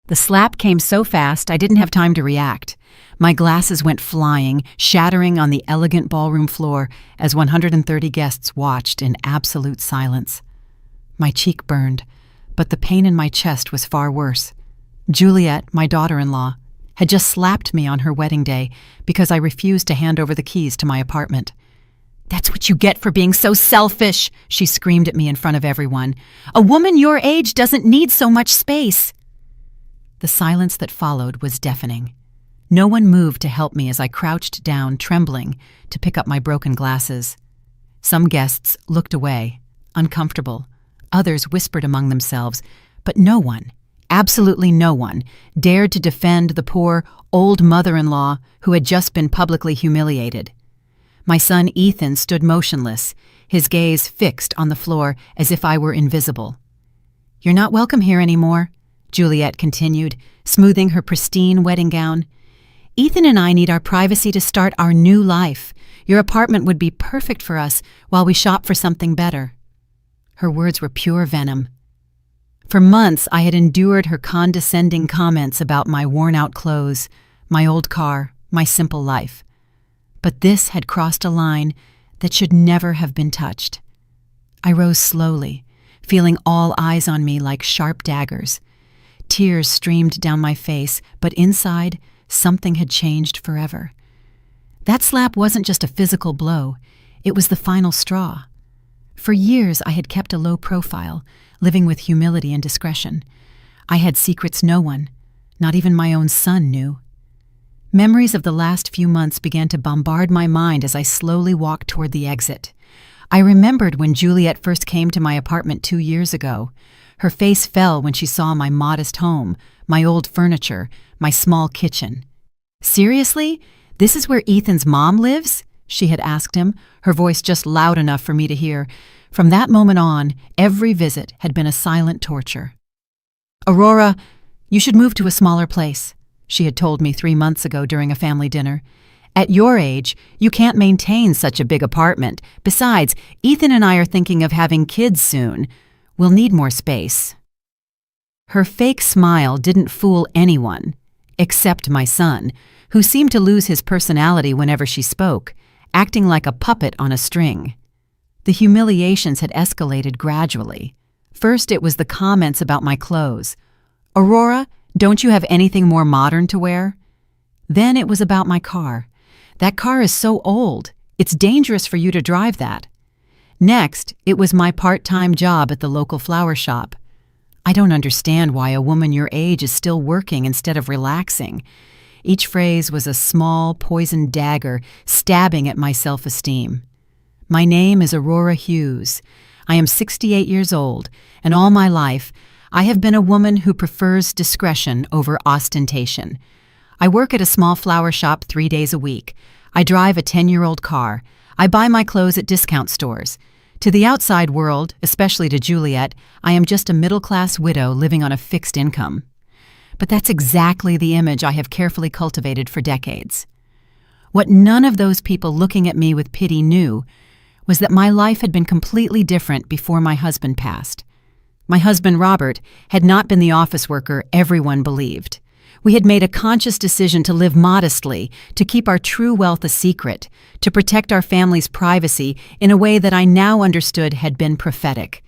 The slap came so fast I didn't have time to react. My glasses went flying, shattering on the elegant ballroom floor as 130 guests watched in absolute silence. My cheek burned, but the pain in my chest was far worse. Juliet, my daughter-in-law, had just slapped me on her wedding day because I refused to hand over the keys to my apartment. "That's what you get for being so selfish," she screamed at me in front of everyone. "A woman your age doesn't need so much space." The silence that followed was deafening. No one moved to help me as I crouched down, trembling, to pick up my broken glasses. Some guests looked away, uncomfortable. Others whispered among themselves, but no one, absolutely no one, dared to defend the poor, old mother-in-law who had just been publicly humiliated. My son Ethan stood motionless, his gaze fixed on the floor as if I were invisible. "You're not welcome here anymore," Juliet continued, smoothing her pristine wedding gown. "Ethan and I need our privacy to start our new life. Your apartment would be perfect for us while we shop for something better." Her words were pure venom. For months I had endured her condescending comments about my worn-out clothes, my old car, my simple life. But this had crossed a line that should never have been touched. I rose slowly, feeling all eyes on me like sharp daggers. Tears streamed down my face, but inside, something had changed forever. That slap wasn't just a physical blow, it was the final straw. For years I had kept a low profile, living with humility and discretion. I had secrets no one, not even my own son, knew. Memories of the last few months began to bombard my mind as I slowly walked toward the exit. I remembered when Juliet first came to my apartment 2 years ago. Her face fell when she saw my modest home, my old furniture, my small kitchen. "Seriously? This is where Ethan's mom lives?" she had asked him, her voice just loud enough for me to hear. From that moment on, every visit had been a silent torture. "Aurora, you should move to a smaller place," she had told me 3 months ago during a family dinner. "At your age, you can't maintain such a big apartment. Besides, Ethan and I are thinking of having kids soon. We'll need more space." Her fake smile didn't fool anyone, except my son, who seemed to lose his personality whenever she spoke, acting like a puppet on a string. The humiliations had escalated gradually. First, it was the comments about my clothes. "Aurora, don't you have anything more modern to wear?" Then it was about my car. "That car is so old. It's dangerous for you to drive that." Next, it was my part-time job at the local flower shop. "I don't understand why a woman your age is still working instead of relaxing." Each phrase was a small, poisoned dagger stabbing at my self-esteem. My name is Aurora Hughes. I am 68 years old, and all my life, I have been a woman who prefers discretion over ostentation. I work at a small flower shop 3 days a week. I drive a 10-year-old car. I buy my clothes at discount stores. To the outside world, especially to Juliet, I am just a middle-class widow living on a fixed income. But that's exactly the image I have carefully cultivated for decades. What none of those people looking at me with pity knew was that my life had been completely different before my husband passed. My husband, Robert, had not been the office worker everyone believed. We had made a conscious decision to live modestly, to keep our true wealth a secret, to protect our family's privacy in a way that I now understood had been prophetic.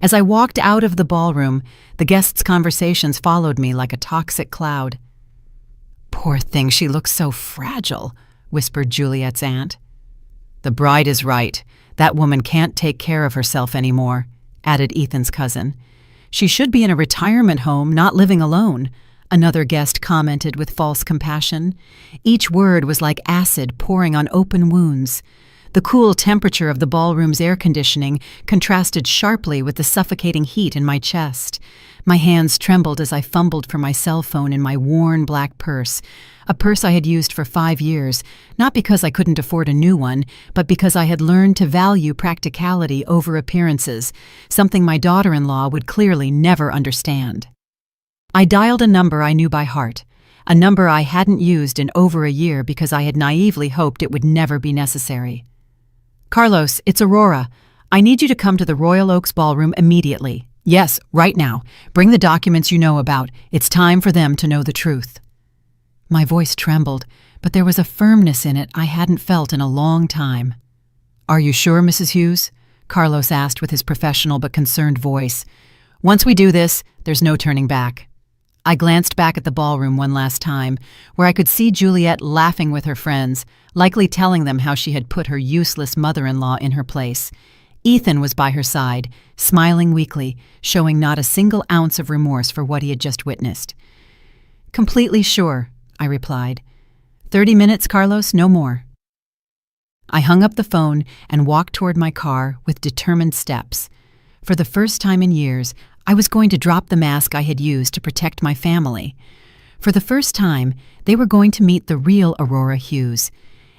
As I walked out of the ballroom, the guests' conversations followed me like a toxic cloud. "Poor thing, she looks so fragile," whispered Juliet's aunt. "The bride is right. That woman can't take care of herself anymore," added Ethan's cousin. "She should be in a retirement home, not living alone," another guest commented with false compassion. Each word was like acid pouring on open wounds. The cool temperature of the ballroom's air conditioning contrasted sharply with the suffocating heat in my chest. My hands trembled as I fumbled for my cell phone in my worn black purse, a purse I had used for 5 years, not because I couldn't afford a new one, but because I had learned to value practicality over appearances, something my daughter-in-law would clearly never understand. I dialed a number I knew by heart, a number I hadn't used in over a year because I had naively hoped it would never be necessary. "Carlos, it's Aurora. I need you to come to the Royal Oaks Ballroom immediately," Yes, right now. Bring the documents you know about. It's time for them to know the truth. My voice trembled, but there was a firmness in it I hadn't felt in a long time. Are you sure, Mrs. Hughes? Carlos asked with his professional but concerned voice. Once we do this, there's no turning back. I glanced back at the ballroom one last time, where I could see Juliet laughing with her friends, likely telling them how she had put her useless mother-in-law in her place. Ethan was by her side, smiling weakly, showing not a single ounce of remorse for what he had just witnessed. Completely sure, I replied. 30 minutes, Carlos, no more. I hung up the phone and walked toward my car with determined steps. For the first time in years, I was going to drop the mask I had used to protect my family. For the first time, they were going to meet the real Aurora Hughes.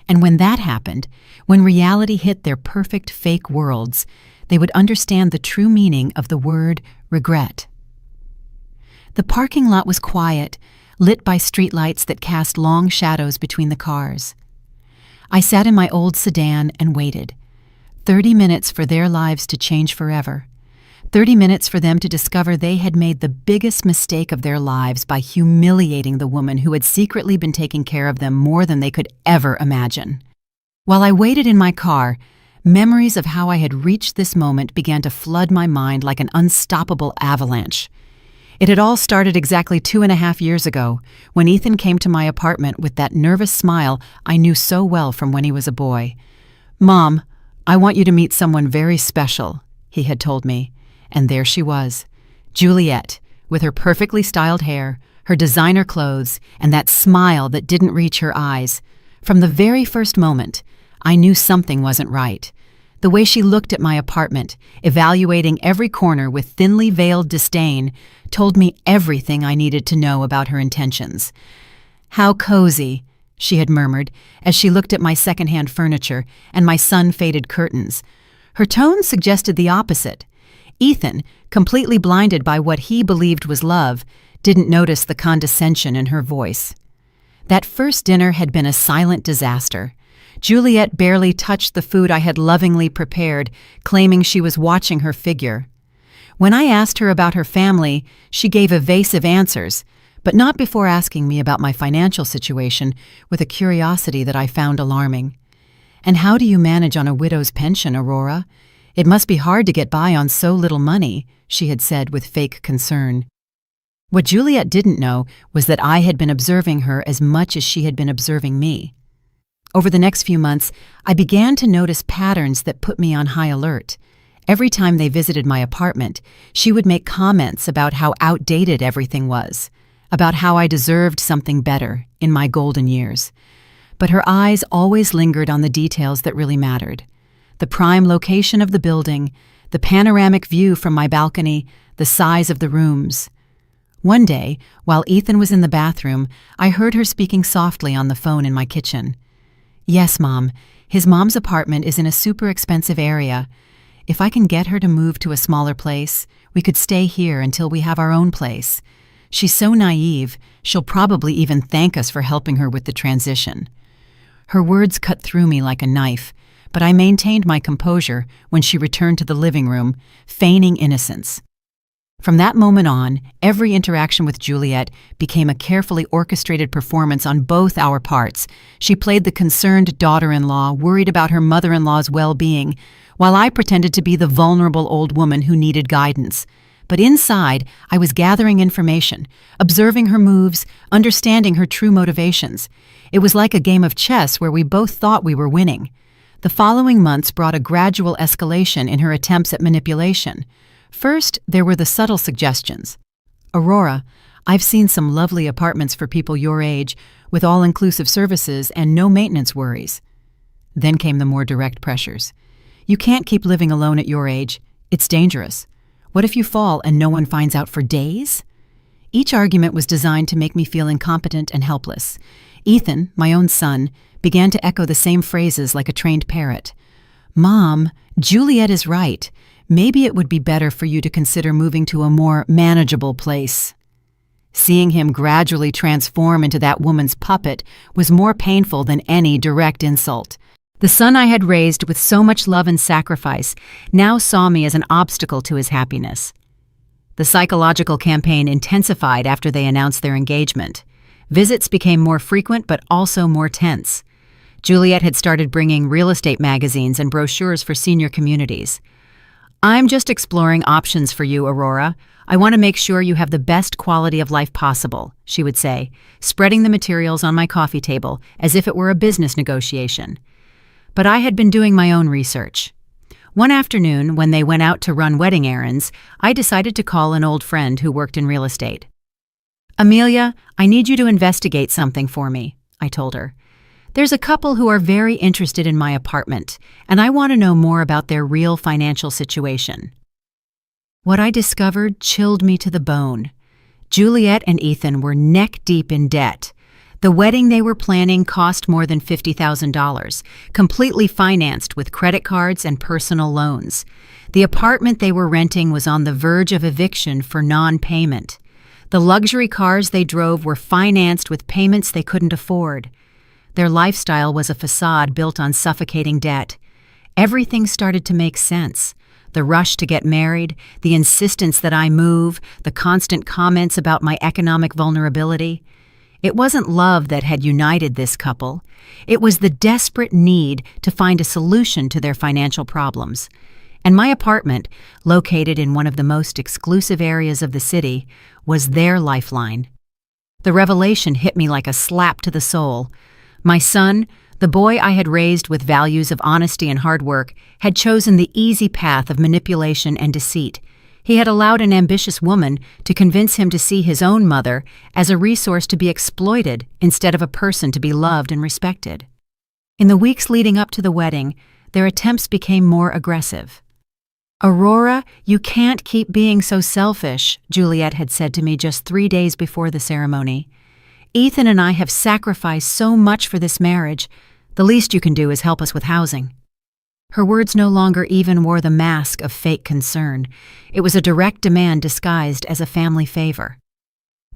And when that happened, when reality hit their perfect fake worlds, they would understand the true meaning of the word regret. The parking lot was quiet, lit by streetlights that cast long shadows between the cars. I sat in my old sedan and waited. 30 minutes for their lives to change forever. 30 minutes for them to discover they had made the biggest mistake of their lives by humiliating the woman who had secretly been taking care of them more than they could ever imagine. While I waited in my car, memories of how I had reached this moment began to flood my mind like an unstoppable avalanche. It had all started exactly 2.5 years ago, when Ethan came to my apartment with that nervous smile I knew so well from when he was a boy. "Mom, I want you to meet someone very special," he had told me. And there she was, Juliet, with her perfectly styled hair, her designer clothes, and that smile that didn't reach her eyes. From the very first moment, I knew something wasn't right. The way she looked at my apartment, evaluating every corner with thinly veiled disdain, told me everything I needed to know about her intentions. "How cozy," she had murmured as she looked at my secondhand furniture and my sun-faded curtains. Her tone suggested the opposite. Ethan, completely blinded by what he believed was love, didn't notice the condescension in her voice. That first dinner had been a silent disaster. Juliet barely touched the food I had lovingly prepared, claiming she was watching her figure. When I asked her about her family, she gave evasive answers, but not before asking me about my financial situation with a curiosity that I found alarming. "And how do you manage on a widow's pension, Aurora? It must be hard to get by on so little money," she had said with fake concern. What Juliet didn't know was that I had been observing her as much as she had been observing me. Over the next few months, I began to notice patterns that put me on high alert. Every time they visited my apartment, she would make comments about how outdated everything was, about how I deserved something better in my golden years. But her eyes always lingered on the details that really mattered. The prime location of the building, the panoramic view from my balcony, the size of the rooms. One day, while Ethan was in the bathroom, I heard her speaking softly on the phone in my kitchen. "Yes, Mom, his mom's apartment is in a super expensive area. If I can get her to move to a smaller place, we could stay here until we have our own place. She's so naive, she'll probably even thank us for helping her with the transition." Her words cut through me like a knife, but I maintained my composure when she returned to the living room, feigning innocence. From that moment on, every interaction with Juliet became a carefully orchestrated performance on both our parts. She played the concerned daughter-in-law, worried about her mother-in-law's well-being, while I pretended to be the vulnerable old woman who needed guidance. But inside, I was gathering information, observing her moves, understanding her true motivations. It was like a game of chess where we both thought we were winning. The following months brought a gradual escalation in her attempts at manipulation. First, there were the subtle suggestions. "Aurora, I've seen some lovely apartments for people your age, with all-inclusive services and no maintenance worries." Then came the more direct pressures. "You can't keep living alone at your age. It's dangerous. What if you fall and no one finds out for days?" Each argument was designed to make me feel incompetent and helpless. Ethan, my own son, began to echo the same phrases like a trained parrot. "Mom, Juliet is right. Maybe it would be better for you to consider moving to a more manageable place." Seeing him gradually transform into that woman's puppet was more painful than any direct insult. The son I had raised with so much love and sacrifice now saw me as an obstacle to his happiness. The psychological campaign intensified after they announced their engagement. Visits became more frequent but also more tense. Juliet had started bringing real estate magazines and brochures for senior communities. "I'm just exploring options for you, Aurora. I want to make sure you have the best quality of life possible," she would say, spreading the materials on my coffee table as if it were a business negotiation. But I had been doing my own research. One afternoon, when they went out to run wedding errands, I decided to call an old friend who worked in real estate. "Amelia, I need you to investigate something for me," I told her. "There's a couple who are very interested in my apartment, and I want to know more about their real financial situation." What I discovered chilled me to the bone. Juliet and Ethan were neck-deep in debt. The wedding they were planning cost more than $50,000, completely financed with credit cards and personal loans. The apartment they were renting was on the verge of eviction for non-payment. The luxury cars they drove were financed with payments they couldn't afford. Their lifestyle was a facade built on suffocating debt. Everything started to make sense. The rush to get married, the insistence that I move, the constant comments about my economic vulnerability. It wasn't love that had united this couple. It was the desperate need to find a solution to their financial problems. And my apartment, located in one of the most exclusive areas of the city, was their lifeline. The revelation hit me like a slap to the soul. My son, the boy I had raised with values of honesty and hard work, had chosen the easy path of manipulation and deceit. He had allowed an ambitious woman to convince him to see his own mother as a resource to be exploited instead of a person to be loved and respected. In the weeks leading up to the wedding, their attempts became more aggressive. "Aurora, you can't keep being so selfish," Juliet had said to me just 3 days before the ceremony. "Ethan and I have sacrificed so much for this marriage. The least you can do is help us with housing." Her words no longer even wore the mask of fake concern. It was a direct demand disguised as a family favor.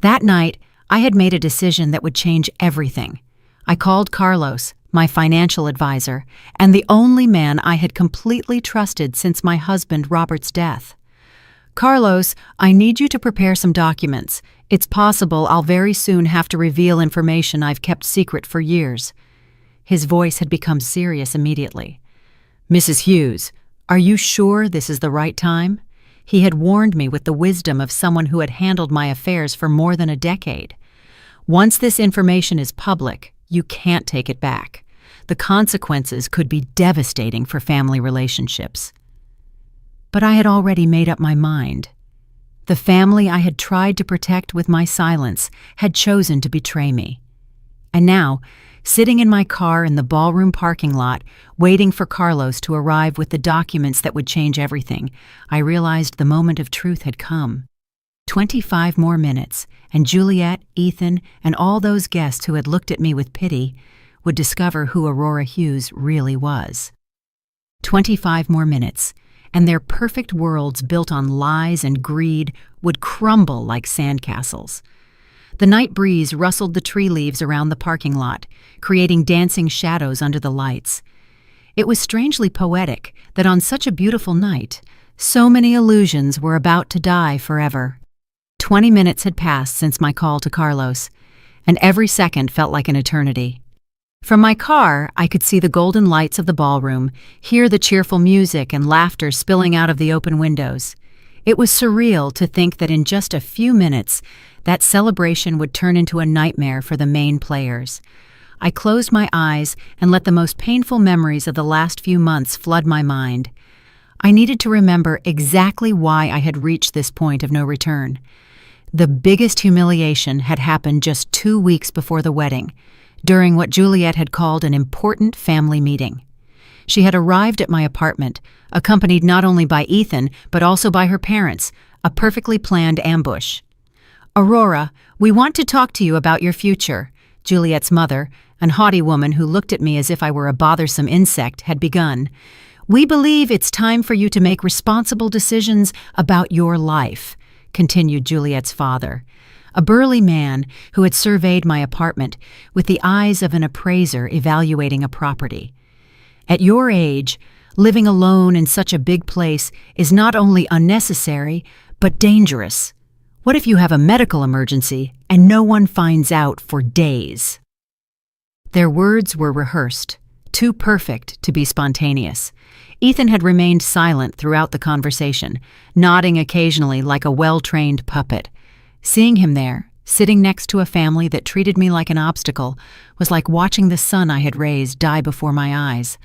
That night, I had made a decision that would change everything. I called Carlos, my financial advisor, and the only man I had completely trusted since my husband Robert's death. "Carlos, I need you to prepare some documents. It's possible I'll very soon have to reveal information I've kept secret for years." His voice had become serious immediately. "Mrs. Hughes, are you sure this is the right time?" He had warned me with the wisdom of someone who had handled my affairs for more than a decade. "Once this information is public, you can't take it back. The consequences could be devastating for family relationships." But I had already made up my mind. The family I had tried to protect with my silence had chosen to betray me. And now, sitting in my car in the ballroom parking lot, waiting for Carlos to arrive with the documents that would change everything, I realized the moment of truth had come. 25 more minutes, and Juliet, Ethan, and all those guests who had looked at me with pity would discover who Aurora Hughes really was. 25 more minutes, and their perfect worlds built on lies and greed would crumble like sandcastles. The night breeze rustled the tree leaves around the parking lot, creating dancing shadows under the lights. It was strangely poetic that on such a beautiful night, so many illusions were about to die forever. 20 minutes had passed since my call to Carlos, and every second felt like an eternity. From my car, I could see the golden lights of the ballroom, hear the cheerful music and laughter spilling out of the open windows. It was surreal to think that in just a few minutes, that celebration would turn into a nightmare for the main players. I closed my eyes and let the most painful memories of the last few months flood my mind. I needed to remember exactly why I had reached this point of no return. The biggest humiliation had happened just 2 weeks before the wedding, during what Juliet had called an important family meeting. She had arrived at my apartment, accompanied not only by Ethan, but also by her parents, a perfectly planned ambush. "Aurora, we want to talk to you about your future," Juliet's mother, an haughty woman who looked at me as if I were a bothersome insect, had begun. "We believe it's time for you to make responsible decisions about your life," continued Juliet's father, a burly man who had surveyed my apartment with the eyes of an appraiser evaluating a property. "At your age, living alone in such a big place is not only unnecessary, but dangerous. What if you have a medical emergency and no one finds out for days? Their words were rehearsed, too perfect to be spontaneous. Ethan had remained silent throughout the conversation, nodding occasionally like a well-trained puppet. Seeing him there, sitting next to a family that treated me like an obstacle, was like watching the son I had raised die before my eyes.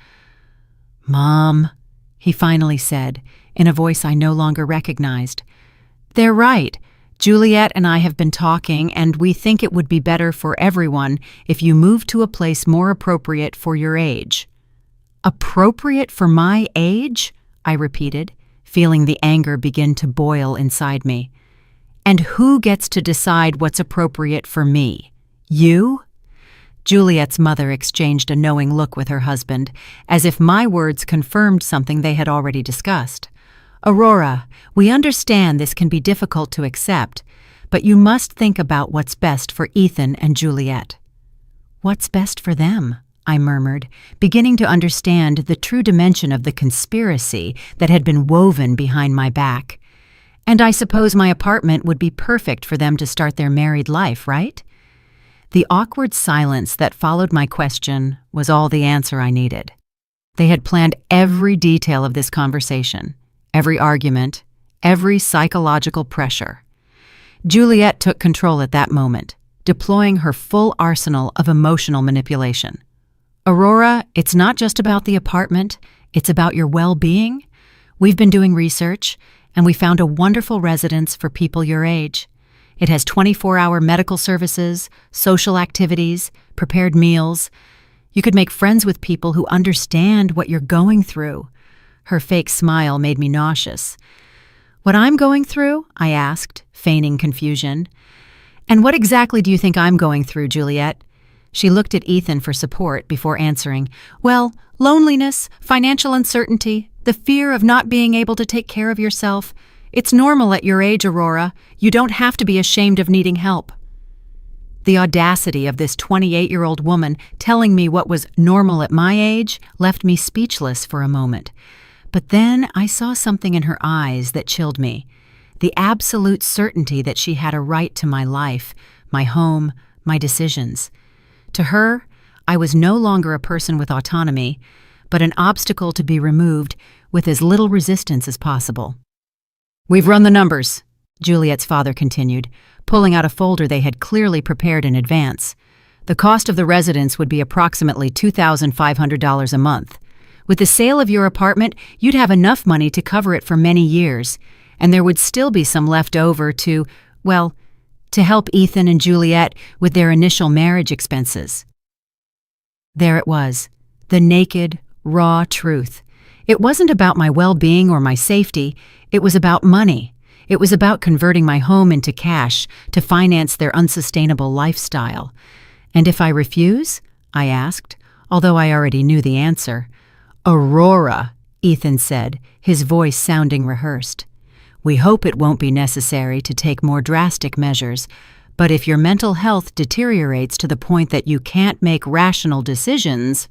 "Mom," he finally said, in a voice I no longer recognized. "They're right. Juliet and I have been talking, and we think it would be better for everyone if you moved to a place more appropriate for your age." "Appropriate for my age?" I repeated, feeling the anger begin to boil inside me. "And who gets to decide what's appropriate for me? You?" Juliet's mother exchanged a knowing look with her husband, as if my words confirmed something they had already discussed. "Aurora, we understand this can be difficult to accept, but you must think about what's best for Ethan and Juliet." "What's best for them?" I murmured, beginning to understand the true dimension of the conspiracy that had been woven behind my back. "And I suppose my apartment would be perfect for them to start their married life, right?" The awkward silence that followed my question was all the answer I needed. They had planned every detail of this conversation, every argument, every psychological pressure. Juliet took control at that moment, deploying her full arsenal of emotional manipulation. "Aurora, it's not just about the apartment, it's about your well-being. We've been doing research, and we found a wonderful residence for people your age. It has 24-hour medical services, social activities, prepared meals. You could make friends with people who understand what you're going through." Her fake smile made me nauseous. "What I'm going through?" I asked, feigning confusion. "And what exactly do you think I'm going through, Juliet?" She looked at Ethan for support before answering. "Well, loneliness, financial uncertainty, the fear of not being able to take care of yourself. It's normal at your age, Aurora. You don't have to be ashamed of needing help." The audacity of this 28-year-old woman telling me what was normal at my age left me speechless for a moment. But then I saw something in her eyes that chilled me. The absolute certainty that she had a right to my life, my home, my decisions. To her, I was no longer a person with autonomy, but an obstacle to be removed with as little resistance as possible. "We've run the numbers," Juliet's father continued, pulling out a folder they had clearly prepared in advance. "The cost of the residence would be approximately $2,500 a month. With the sale of your apartment, you'd have enough money to cover it for many years, and there would still be some left over to help Ethan and Juliet with their initial marriage expenses." There it was, the naked, raw truth. It wasn't about my well-being or my safety, it was about money. It was about converting my home into cash to finance their unsustainable lifestyle. "And if I refuse?" I asked, although I already knew the answer. "Aurora," Ethan said, his voice sounding rehearsed. "We hope it won't be necessary to take more drastic measures, but if your mental health deteriorates to the point that you can't make rational decisions—"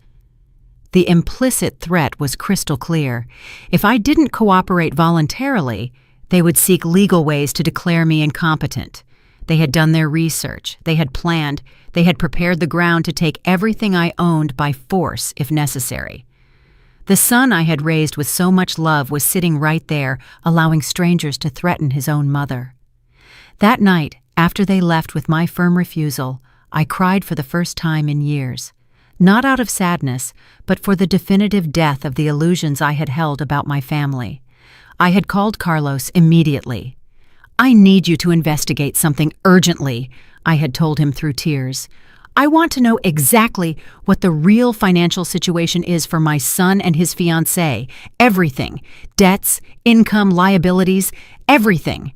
The implicit threat was crystal clear. If I didn't cooperate voluntarily, they would seek legal ways to declare me incompetent. They had done their research, they had planned, they had prepared the ground to take everything I owned by force if necessary. The son I had raised with so much love was sitting right there, allowing strangers to threaten his own mother. That night, after they left with my firm refusal, I cried for the first time in years. Not out of sadness, but for the definitive death of the illusions I had held about my family. I had called Carlos immediately. "I need you to investigate something urgently," I had told him through tears. "I want to know exactly what the real financial situation is for my son and his fiancée. Everything. Debts, income, liabilities, everything."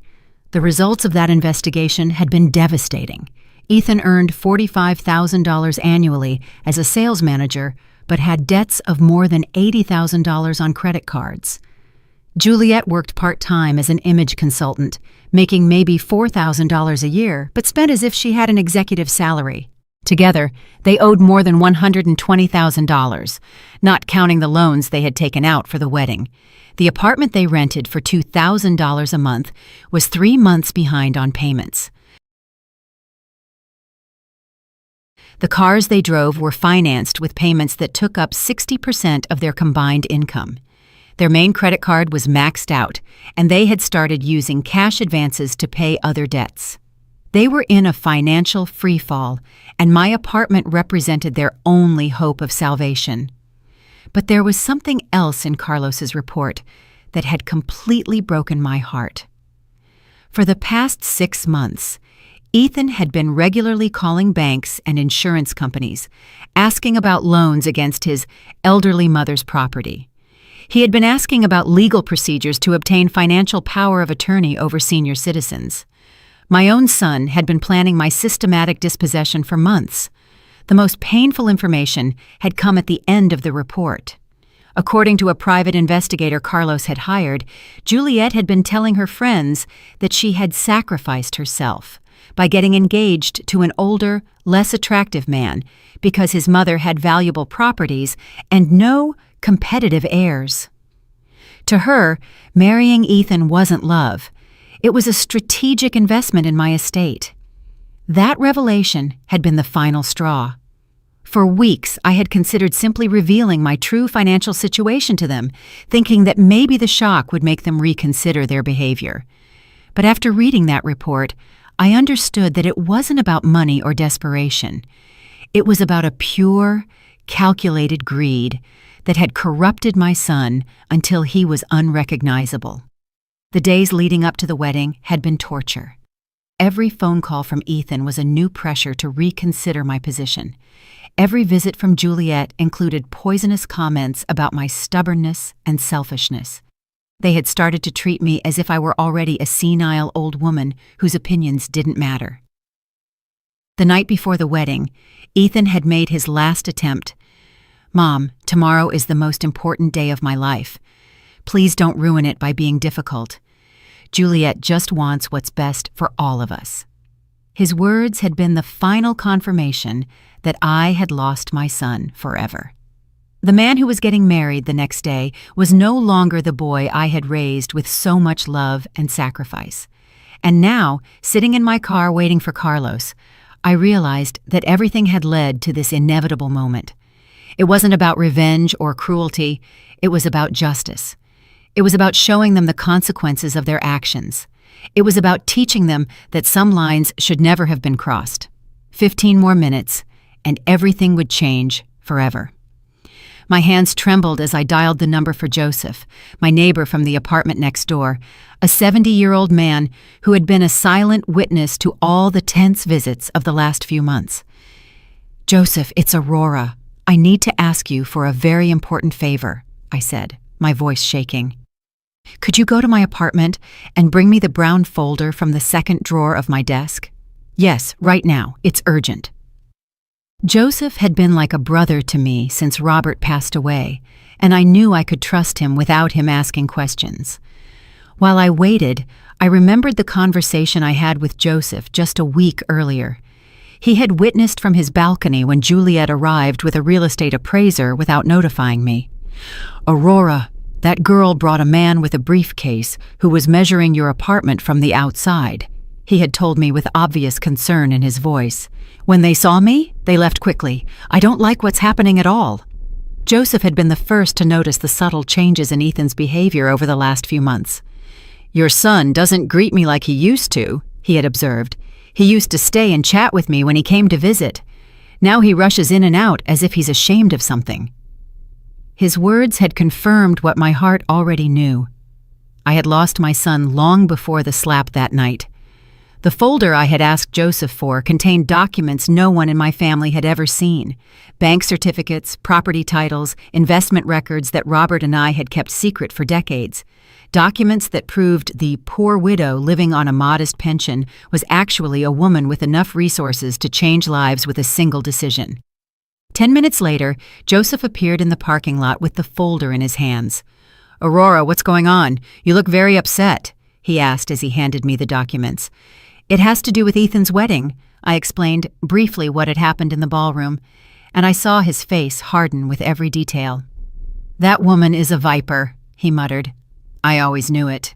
The results of that investigation had been devastating. Ethan earned $45,000 annually as a sales manager, but had debts of more than $80,000 on credit cards. Juliet worked part-time as an image consultant, making maybe $4,000 a year, but spent as if she had an executive salary. Together, they owed more than $120,000, not counting the loans they had taken out for the wedding. The apartment they rented for $2,000 a month was 3 months behind on payments. The cars they drove were financed with payments that took up 60% of their combined income. Their main credit card was maxed out, and they had started using cash advances to pay other debts. They were in a financial freefall, and my apartment represented their only hope of salvation. But there was something else in Carlos's report that had completely broken my heart. For the past 6 months, Ethan had been regularly calling banks and insurance companies, asking about loans against his elderly mother's property. He had been asking about legal procedures to obtain financial power of attorney over senior citizens. My own son had been planning my systematic dispossession for months. The most painful information had come at the end of the report. According to a private investigator Carlos had hired, Juliet had been telling her friends that she had sacrificed herself by getting engaged to an older, less attractive man because his mother had valuable properties and no competitive heirs. To her, marrying Ethan wasn't love. It was a strategic investment in my estate. That revelation had been the final straw. For weeks, I had considered simply revealing my true financial situation to them, thinking that maybe the shock would make them reconsider their behavior. But after reading that report, I understood that it wasn't about money or desperation. It was about a pure, calculated greed that had corrupted my son until he was unrecognizable. The days leading up to the wedding had been torture. Every phone call from Ethan was a new pressure to reconsider my position. Every visit from Juliet included poisonous comments about my stubbornness and selfishness. They had started to treat me as if I were already a senile old woman whose opinions didn't matter. The night before the wedding, Ethan had made his last attempt. "Mom, tomorrow is the most important day of my life. Please don't ruin it by being difficult. Juliet just wants what's best for all of us." His words had been the final confirmation that I had lost my son forever. The man who was getting married the next day was no longer the boy I had raised with so much love and sacrifice. And now, sitting in my car waiting for Carlos, I realized that everything had led to this inevitable moment. It wasn't about revenge or cruelty, it was about justice. It was about showing them the consequences of their actions. It was about teaching them that some lines should never have been crossed. 15 more minutes, and everything would change forever. My hands trembled as I dialed the number for Joseph, my neighbor from the apartment next door, a 70-year-old man who had been a silent witness to all the tense visits of the last few months. "Joseph, it's Aurora. I need to ask you for a very important favor," I said, my voice shaking. "Could you go to my apartment and bring me the brown folder from the second drawer of my desk?" "Yes, right now. It's urgent." Joseph had been like a brother to me since Robert passed away, and I knew I could trust him without him asking questions. While I waited, I remembered the conversation I had with Joseph just a week earlier. He had witnessed from his balcony when Juliet arrived with a real estate appraiser without notifying me. "Aurora, that girl brought a man with a briefcase who was measuring your apartment from the outside," he had told me with obvious concern in his voice. "When they saw me, they left quickly. I don't like what's happening at all." Joseph had been the first to notice the subtle changes in Ethan's behavior over the last few months. "Your son doesn't greet me like he used to," he had observed. "He used to stay and chat with me when he came to visit. Now he rushes in and out as if he's ashamed of something." His words had confirmed what my heart already knew. I had lost my son long before the slap that night. The folder I had asked Joseph for contained documents no one in my family had ever seen. Bank certificates, property titles, investment records that Robert and I had kept secret for decades. Documents that proved the poor widow living on a modest pension was actually a woman with enough resources to change lives with a single decision. 10 minutes later, Joseph appeared in the parking lot with the folder in his hands. "Aurora, what's going on? You look very upset," he asked as he handed me the documents. "It has to do with Ethan's wedding. I explained briefly what had happened in the ballroom, and I saw his face harden with every detail. "That woman is a viper," he muttered. "I always knew it."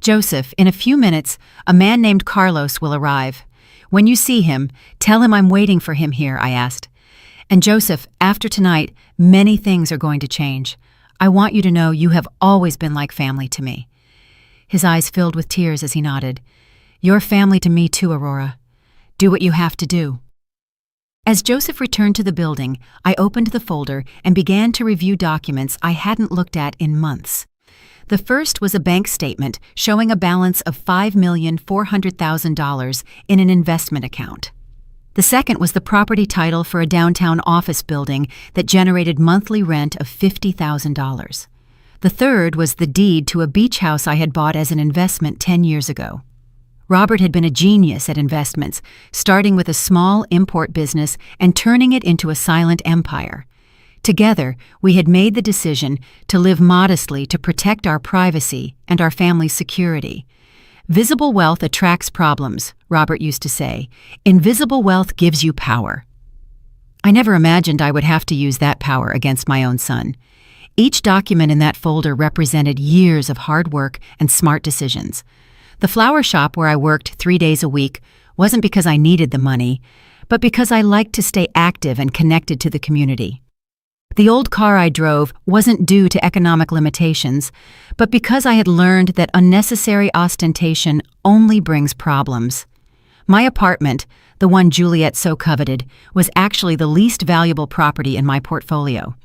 "Joseph, in a few minutes, a man named Carlos will arrive. When you see him, tell him I'm waiting for him here," I asked. "And Joseph, after tonight, many things are going to change. I want you to know you have always been like family to me." His eyes filled with tears as he nodded. "You're family to me too, Aurora. Do what you have to do." As Joseph returned to the building, I opened the folder and began to review documents I hadn't looked at in months. The first was a bank statement showing a balance of $5,400,000 in an investment account. The second was the property title for a downtown office building that generated monthly rent of $50,000. The third was the deed to a beach house I had bought as an investment 10 years ago. Robert had been a genius at investments, starting with a small import business and turning it into a silent empire. Together, we had made the decision to live modestly to protect our privacy and our family's security. "Visible wealth attracts problems," Robert used to say. "Invisible wealth gives you power." I never imagined I would have to use that power against my own son. Each document in that folder represented years of hard work and smart decisions. The flower shop where I worked 3 days a week wasn't because I needed the money, but because I liked to stay active and connected to the community. The old car I drove wasn't due to economic limitations, but because I had learned that unnecessary ostentation only brings problems. My apartment, the one Juliet so coveted, was actually the least valuable property in my portfolio.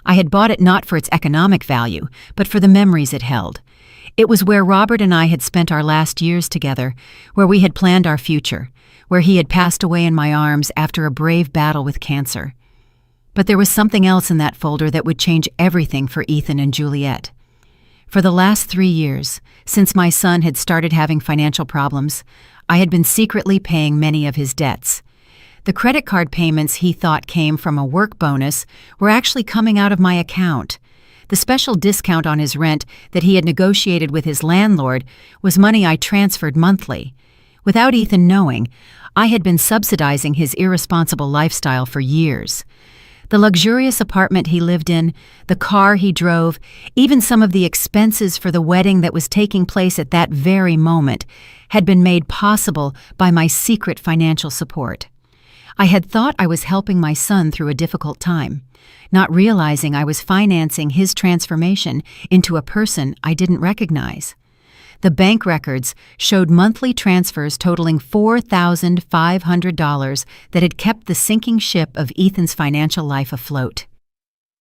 I had bought it not for its economic value, but for the memories it held. It was where Robert and I had spent our last years together, where we had planned our future, where he had passed away in my arms after a brave battle with cancer. But there was something else in that folder that would change everything for Ethan and Juliet. For the last 3 years, since my son had started having financial problems, I had been secretly paying many of his debts. The credit card payments he thought came from a work bonus were actually coming out of my account. The special discount on his rent that he had negotiated with his landlord was money I transferred monthly. Without Ethan knowing, I had been subsidizing his irresponsible lifestyle for years. The luxurious apartment he lived in, the car he drove, even some of the expenses for the wedding that was taking place at that very moment had been made possible by my secret financial support. I had thought I was helping my son through a difficult time, not realizing I was financing his transformation into a person I didn't recognize. The bank records showed monthly transfers totaling $4,500 that had kept the sinking ship of Ethan's financial life afloat.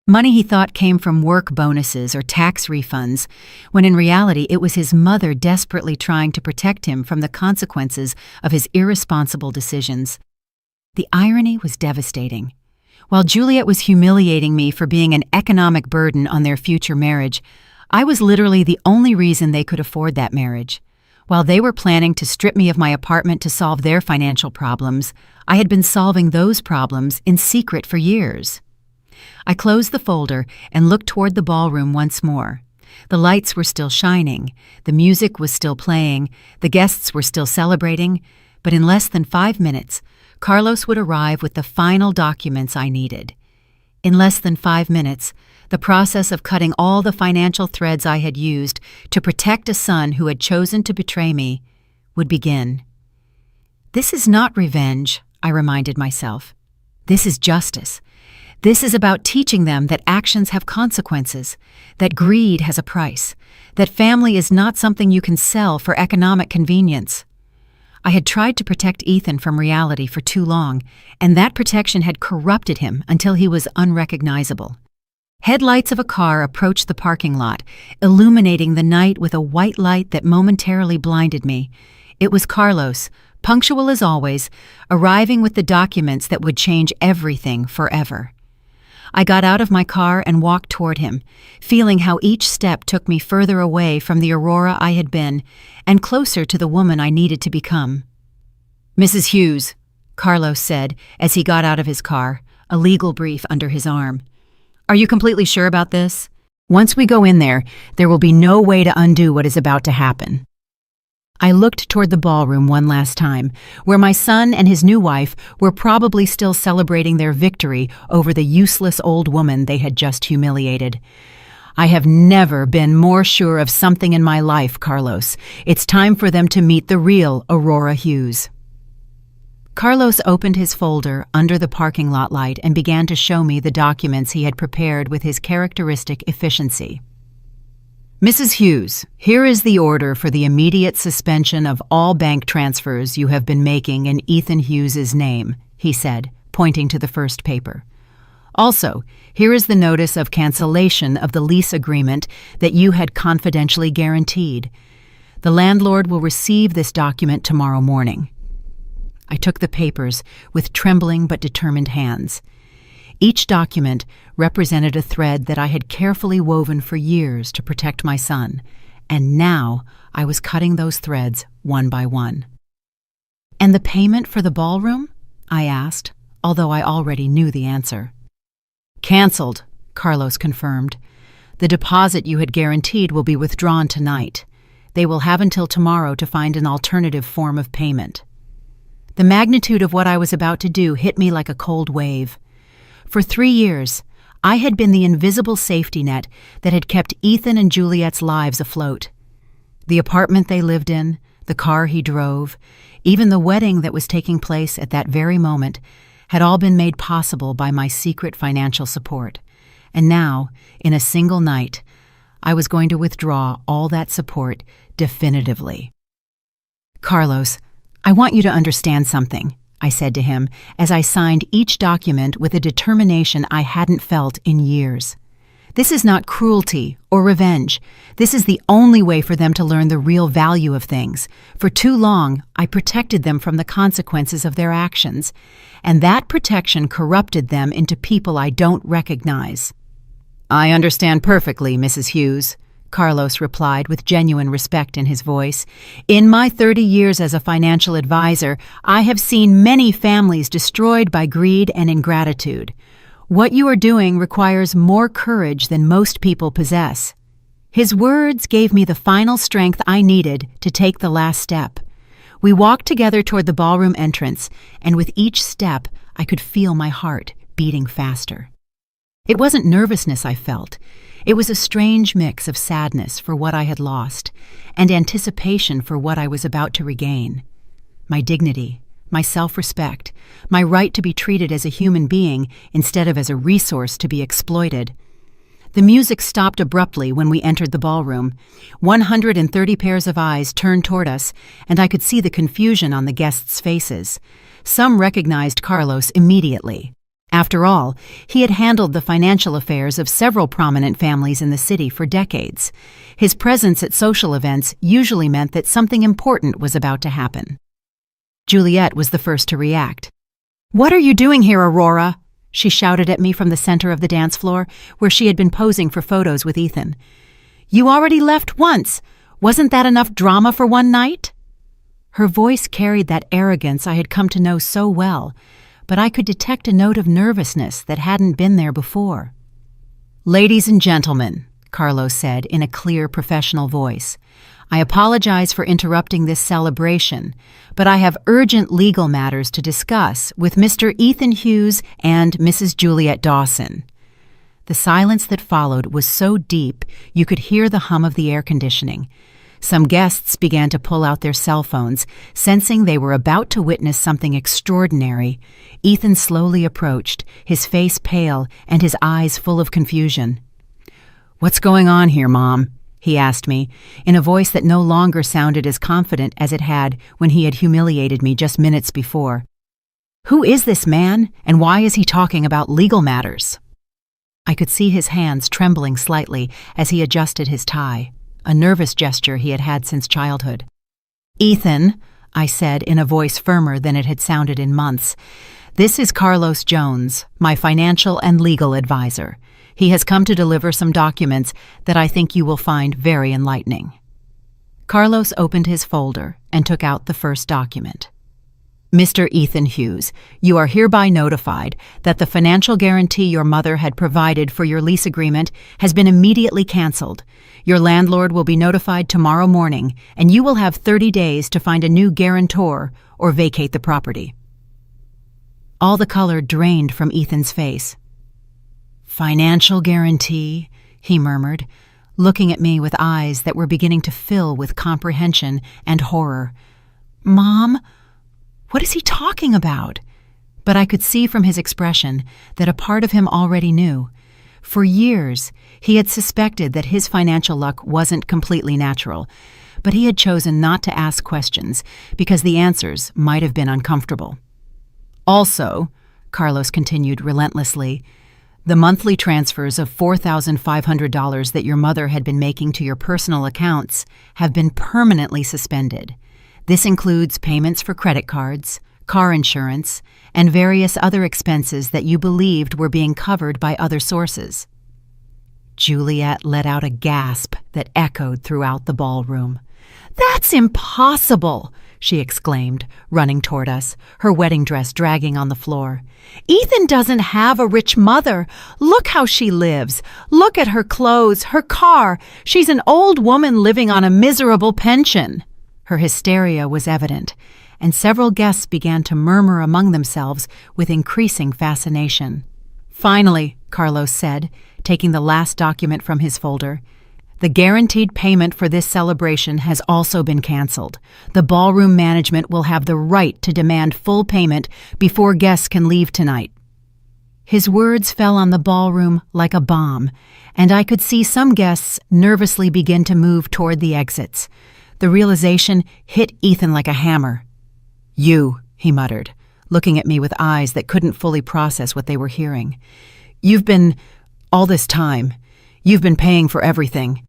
Money he thought came from work bonuses or tax refunds, when in reality it was his mother desperately trying to protect him from the consequences of his irresponsible decisions. The irony was devastating. While Juliet was humiliating me for being an economic burden on their future marriage, I was literally the only reason they could afford that marriage. While they were planning to strip me of my apartment to solve their financial problems, I had been solving those problems in secret for years. I closed the folder and looked toward the ballroom once more. The lights were still shining, the music was still playing, the guests were still celebrating, but in less than 5 minutes, Carlos would arrive with the final documents I needed. In less than 5 minutes, the process of cutting all the financial threads I had used to protect a son who had chosen to betray me would begin. This is not revenge, I reminded myself. This is justice. This is about teaching them that actions have consequences, that greed has a price, that family is not something you can sell for economic convenience. I had tried to protect Ethan from reality for too long, and that protection had corrupted him until he was unrecognizable. Headlights of a car approached the parking lot, illuminating the night with a white light that momentarily blinded me. It was Carlos, punctual as always, arriving with the documents that would change everything forever. I got out of my car and walked toward him, feeling how each step took me further away from the Aurora I had been and closer to the woman I needed to become. "Mrs. Hughes," Carlos said as he got out of his car, a legal brief under his arm. "Are you completely sure about this? Once we go in there, there will be no way to undo what is about to happen." I looked toward the ballroom one last time, where my son and his new wife were probably still celebrating their victory over the useless old woman they had just humiliated. I have never been more sure of something in my life, Carlos. It's time for them to meet the real Aurora Hughes. Carlos opened his folder under the parking lot light and began to show me the documents he had prepared with his characteristic efficiency. Mrs. Hughes, here is the order for the immediate suspension of all bank transfers you have been making in Ethan Hughes's name, he said, pointing to the first paper. Also, here is the notice of cancellation of the lease agreement that you had confidentially guaranteed. The landlord will receive this document tomorrow morning. I took the papers with trembling but determined hands. Each document represented a thread that I had carefully woven for years to protect my son, and now I was cutting those threads one by one. "And the payment for the ballroom?" I asked, although I already knew the answer. "Cancelled," Carlos confirmed. "The deposit you had guaranteed will be withdrawn tonight. They will have until tomorrow to find an alternative form of payment." The magnitude of what I was about to do hit me like a cold wave. For 3 years, I had been the invisible safety net that had kept Ethan and Juliet's lives afloat. The apartment they lived in, the car he drove, even the wedding that was taking place at that very moment had all been made possible by my secret financial support. And now, in a single night, I was going to withdraw all that support definitively. "Carlos, I want you to understand something," I said to him as I signed each document with a determination I hadn't felt in years. "This is not cruelty or revenge. This is the only way for them to learn the real value of things. For too long, I protected them from the consequences of their actions, and that protection corrupted them into people I don't recognize." "I understand perfectly, Mrs. Hughes," Carlos replied with genuine respect in his voice. "In my 30 years as a financial advisor, I have seen many families destroyed by greed and ingratitude. What you are doing requires more courage than most people possess." His words gave me the final strength I needed to take the last step. We walked together toward the ballroom entrance, and with each step, I could feel my heart beating faster. It wasn't nervousness I felt. It was a strange mix of sadness for what I had lost and anticipation for what I was about to regain. My dignity, my self-respect, my right to be treated as a human being instead of as a resource to be exploited. The music stopped abruptly when we entered the ballroom. 130 pairs of eyes turned toward us, and I could see the confusion on the guests' faces. Some recognized Carlos immediately. After all, he had handled the financial affairs of several prominent families in the city for decades. His presence at social events usually meant that something important was about to happen. Juliet was the first to react. "What are you doing here, Aurora?" she shouted at me from the center of the dance floor, where she had been posing for photos with Ethan. "You already left once. Wasn't that enough drama for one night?" Her voice carried that arrogance I had come to know so well, but I could detect a note of nervousness that hadn't been there before. "Ladies and gentlemen," Carlos said in a clear, professional voice, "I apologize for interrupting this celebration, but I have urgent legal matters to discuss with Mr. Ethan Hughes and Mrs. Juliet Dawson." The silence that followed was so deep you could hear the hum of the air conditioning. Some guests began to pull out their cell phones, sensing they were about to witness something extraordinary. Ethan slowly approached, his face pale and his eyes full of confusion. "What's going on here, Mom?" he asked me, in a voice that no longer sounded as confident as it had when he had humiliated me just minutes before. "Who is this man, and why is he talking about legal matters?" I could see his hands trembling slightly as he adjusted his tie, a nervous gesture he had had since childhood. "Ethan," I said in a voice firmer than it had sounded in months, "this is Carlos Jones, my financial and legal advisor. He has come to deliver some documents that I think you will find very enlightening." Carlos opened his folder and took out the first document. Mr. Ethan Hughes, you are hereby notified that the financial guarantee your mother had provided for your lease agreement has been immediately canceled. Your landlord will be notified tomorrow morning, and you will have 30 days to find a new guarantor or vacate the property. All the color drained from Ethan's face. Financial guarantee, he murmured, looking at me with eyes that were beginning to fill with comprehension and horror. Mom? What is he talking about? But I could see from his expression that a part of him already knew. For years, he had suspected that his financial luck wasn't completely natural, but he had chosen not to ask questions because the answers might have been uncomfortable. Also, Carlos continued relentlessly, the monthly transfers of $4,500 that your mother had been making to your personal accounts have been permanently suspended. This includes payments for credit cards, car insurance, and various other expenses that you believed were being covered by other sources. Juliet let out a gasp that echoed throughout the ballroom. That's impossible, she exclaimed, running toward us, her wedding dress dragging on the floor. Ethan doesn't have a rich mother. Look how she lives. Look at her clothes, her car. She's an old woman living on a miserable pension. Her hysteria was evident, and several guests began to murmur among themselves with increasing fascination. Finally, Carlos said, taking the last document from his folder, the guaranteed payment for this celebration has also been canceled. The ballroom management will have the right to demand full payment before guests can leave tonight. His words fell on the ballroom like a bomb, and I could see some guests nervously begin to move toward the exits. The realization hit Ethan like a hammer. You, he muttered, looking at me with eyes that couldn't fully process what they were hearing. All this time, you've been paying for everything.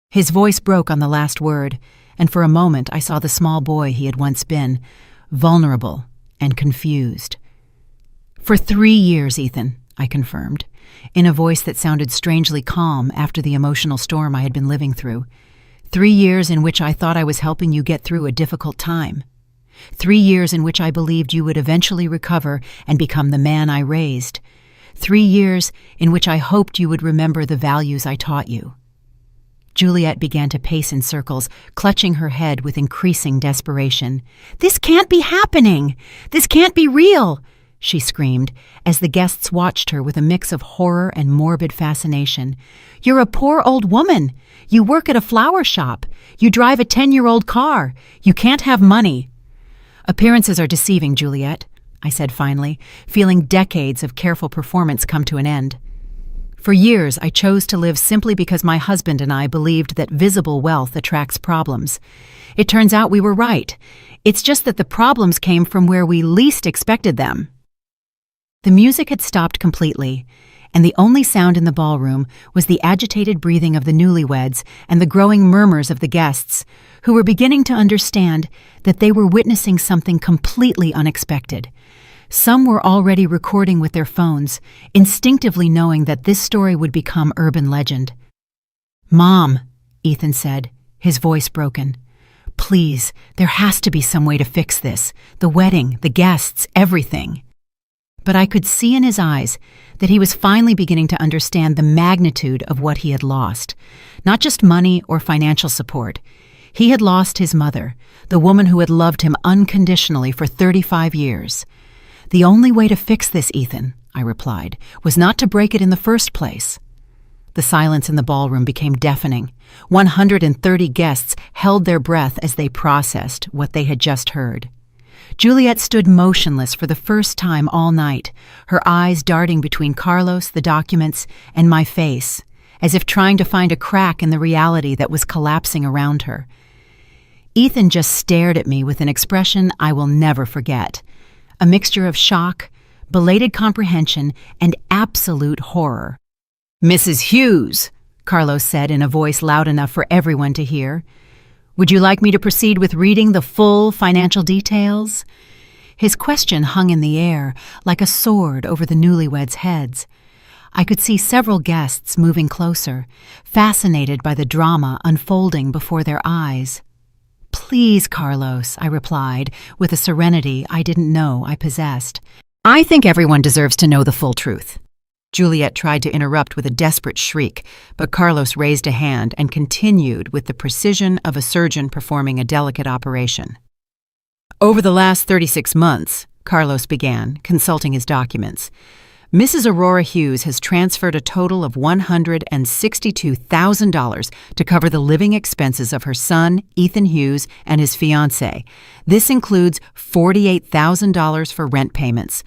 His voice broke on the last word, and for a moment I saw the small boy he had once been, vulnerable and confused. For 3 years, Ethan, I confirmed, in a voice that sounded strangely calm after the emotional storm I had been living through. 3 years in which I thought I was helping you get through a difficult time. 3 years in which I believed you would eventually recover and become the man I raised. 3 years in which I hoped you would remember the values I taught you. Juliet began to pace in circles, clutching her head with increasing desperation. This can't be happening! This can't be real! She screamed, as the guests watched her with a mix of horror and morbid fascination. You're a poor old woman. You work at a flower shop. You drive a 10-year-old car. You can't have money. Appearances are deceiving, Juliet, I said finally, feeling decades of careful performance come to an end. For years, I chose to live simply because my husband and I believed that visible wealth attracts problems. It turns out we were right. It's just that the problems came from where we least expected them. The music had stopped completely, and the only sound in the ballroom was the agitated breathing of the newlyweds and the growing murmurs of the guests, who were beginning to understand that they were witnessing something completely unexpected. Some were already recording with their phones, instinctively knowing that this story would become urban legend. Mom, Ethan said, his voice broken. Please, there has to be some way to fix this. The wedding, the guests, everything. But I could see in his eyes that he was finally beginning to understand the magnitude of what he had lost. Not just money or financial support. He had lost his mother, the woman who had loved him unconditionally for 35 years. The only way to fix this, Ethan, I replied, was not to break it in the first place. The silence in the ballroom became deafening. 130 guests held their breath as they processed what they had just heard. Juliet stood motionless for the first time all night, her eyes darting between Carlos, the documents, and my face, as if trying to find a crack in the reality that was collapsing around her. Ethan just stared at me with an expression I will never forget, a mixture of shock, belated comprehension, and absolute horror. Mrs. Hughes, Carlos said in a voice loud enough for everyone to hear. Would you like me to proceed with reading the full financial details? His question hung in the air like a sword over the newlyweds' heads. I could see several guests moving closer, fascinated by the drama unfolding before their eyes. Please, Carlos, I replied, with a serenity I didn't know I possessed. I think everyone deserves to know the full truth. Juliet tried to interrupt with a desperate shriek, but Carlos raised a hand and continued with the precision of a surgeon performing a delicate operation. Over the last 36 months, Carlos began, consulting his documents, Mrs. Aurora Hughes has transferred a total of $162,000 to cover the living expenses of her son, Ethan Hughes, and his fiancée. This includes $48,000 for rent payments,